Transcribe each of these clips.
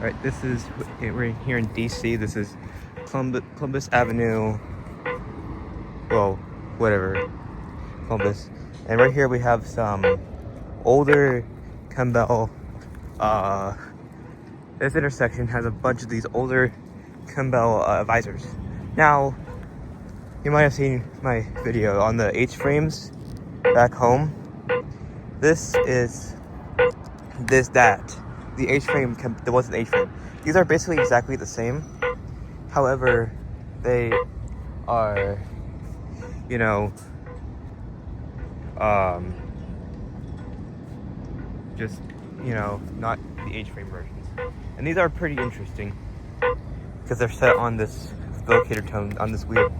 Alright, we're here in DC. This is Columbus Avenue. Well, whatever. Columbus. And right here we have some older Campbell. This intersection has a bunch of these older Campbell Advisors. Now, you might have seen my video on the H-frames back home. This is the H-frame. There was an H-frame. These are basically exactly the same. However, they are, not the H-frame versions. And these are pretty interesting because they're set on this locator tone, on this weird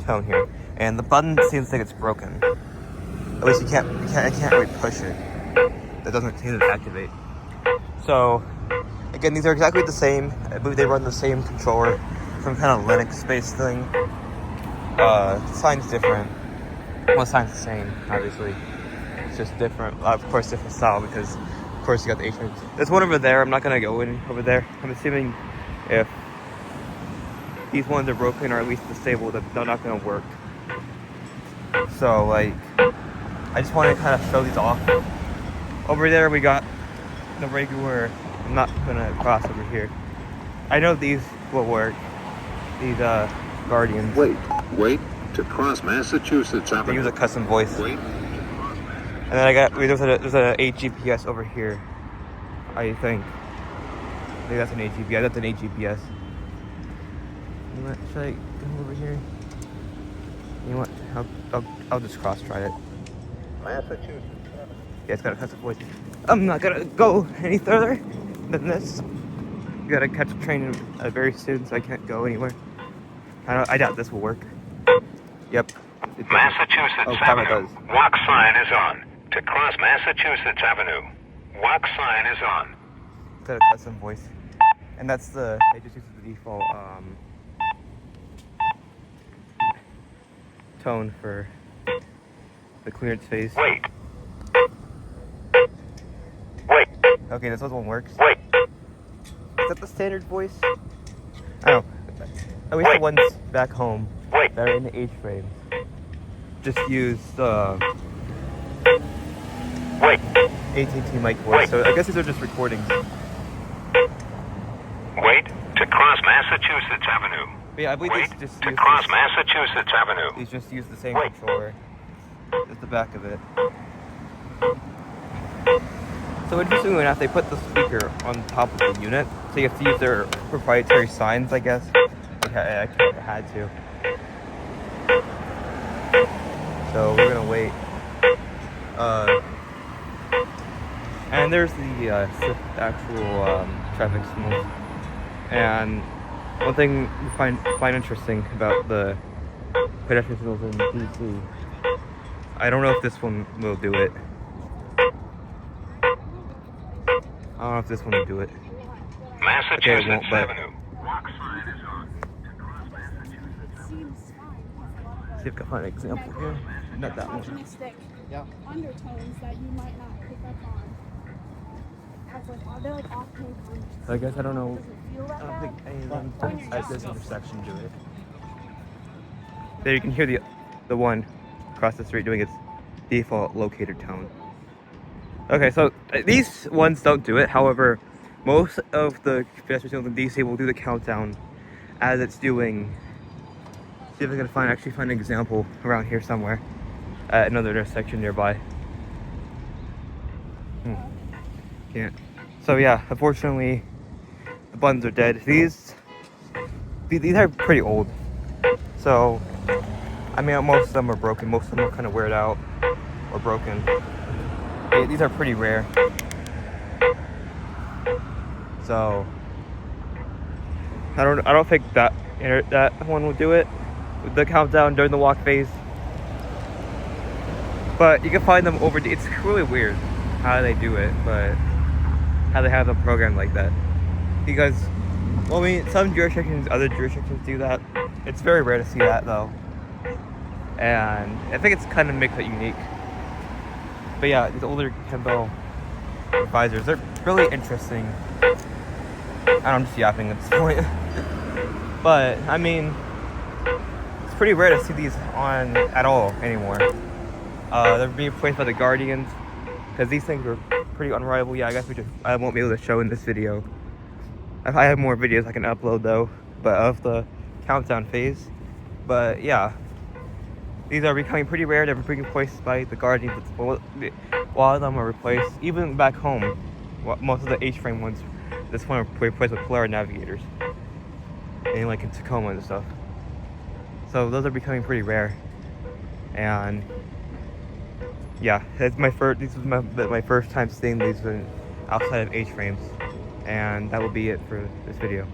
tone here. And the button seems like it's broken. At least I can't really push it. That doesn't seem to activate. So, again, these are exactly the same. I believe they run the same controller, some kind of Linux-based thing. Sign's different. Well, sign's the same, obviously. It's just different. Of course, different style because, of course, you got the H-frame. There's one over there. I'm not gonna go in over there. I'm assuming if these ones are broken or at least disabled, that they're not gonna work. So, I just want to kind of show these off. Over there, we got the regular. I'm not gonna cross over here. I know these will work. These Guardians. Wait to cross Massachusetts Avenue. They use a custom voice. Wait. And then there's a AGPS over here. I think that's an AGPS. That's an AGPS. Should I come over here? You know what? I'll just cross try it. Massachusetts. Yeah, it's got a custom voice. I'm not gonna go any further than this. You gotta catch a train very soon, so I can't go anywhere. I doubt this will work. Yep. Massachusetts Avenue. Walk sign is on. To cross Massachusetts Avenue, walk sign is on. It's got a custom voice, and it just uses the default tone for the clearance phase. Wait. Okay, this one works. Wait. Is that the standard voice? Oh, at least the ones back home that are in the H-frames just use the AT&T mic voice. So I guess these are just recordings. Wait to cross Massachusetts Avenue. But yeah, I believe these just to cross Massachusetts Avenue. These just use the same controller. Just the back of it. So interestingly enough, they put the speaker on top of the unit, so you have to use their proprietary signs, I guess. I had to. So we're gonna wait. And there's the actual traffic signals. And one thing we find interesting about the pedestrian signals in DC, I don't know if this one will do it. I don't know if this one will do it. Massachusetts Avenue. See if I can find an example here. Not that one. Yeah. Undertones that you might not pick up on. They're like off-tone comments. So I guess I don't know. I I don't think any of them at this intersection do it. There you can hear the one across the street doing its default locator tone. Okay, so these ones don't do it. However, most of the pedestrian signals in DC will do the countdown as it's doing. See if I can actually find an example around here somewhere at another intersection nearby. Can't. So yeah, unfortunately, the buttons are dead. These are pretty old. So, I mean, most of them are broken. Most of them are kind of weared out or broken. These are pretty rare. So, I don't think that one will do it with the countdown during the walk phase. But you can find them over. It's really weird how they do it, but how they have them programmed like that. Because, well, I mean, some jurisdictions, other jurisdictions do that. It's very rare to see that though, and I think it's kind of makes it unique. But yeah, these older Campbell Advisors, they're really interesting. I'm just yapping at this point. But I mean, it's pretty rare to see these on at all anymore. They're being replaced by the Guardians because these things are pretty unreliable. Yeah, I guess I won't be able to show in this video. I have more videos I can upload though, but of the countdown phase. But yeah, these are becoming pretty rare. They're being replaced by the Guardians. A lot of them are replaced. Even back home, most of the H-frame ones, this one are replaced with Polar Navigators, and like in Tacoma and stuff. So those are becoming pretty rare. And yeah, that's my first. This was my first time seeing these outside of H-frames, and that will be it for this video.